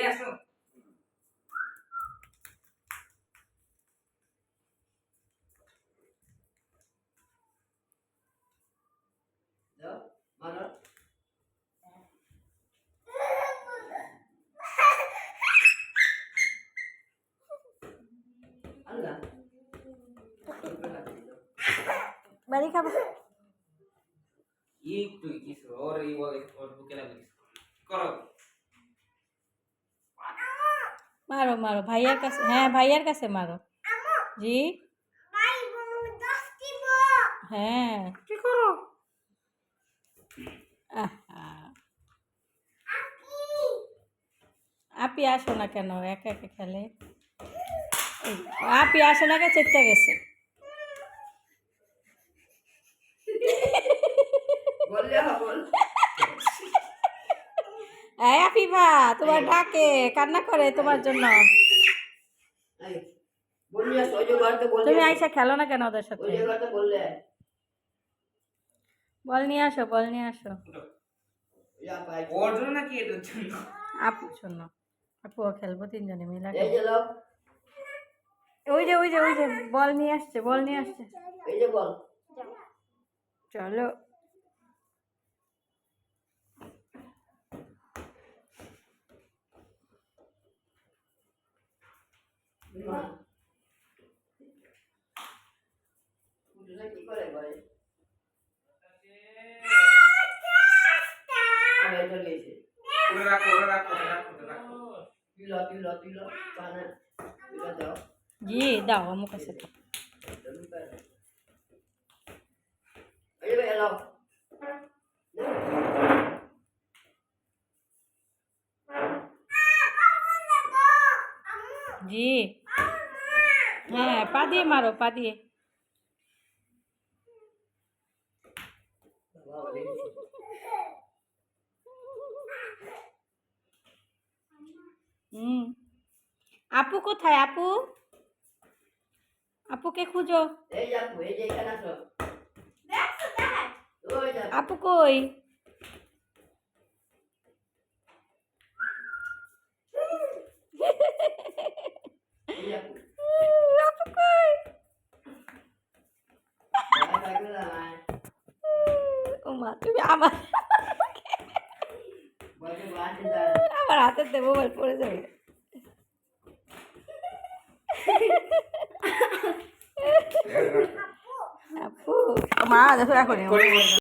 আসো দাও মারো আল্লাহ বাড়ি খাবো একটু কিছু ওর বুকে লাগবে করো মারো মারো ভাইয়ার কাছে, হ্যাঁ ভাইয়ার কাছে মারো। জি হ্যাঁ কি করো? আপি আসো না কেন, একা একা খেলে। আপি আসে না কে চেতে গেছে। বললে বল এই আপিফা তোমার ডাকে, কান্না করে তোমার জন্য। তুমি আইসা খেলো না কেন ওদের সাথে? বল নিয়ে আসো, বল নিয়ে আসো। ওর জন্য নাকি এটার জন্য? আপুর জন্য। আপুও খেলবো তিনজনে মিলে। ওই যে ওই যে ওই যে বল নিয়ে আসছে, বল নিয়ে আসছে। চলো কি করে ভাই জি দাও আমার কাছে। জি হ্যাঁ পা দিয়ে মারো, পা দিয়ে। আপু কোথায়? আপু, আপুকে খুঁজো। আপু কই? আপু কই? ও মা, তুমি আমার আমার হাতের দিয়ে মোবাইল পড়ে যাবে। আপু মা দেখো এখন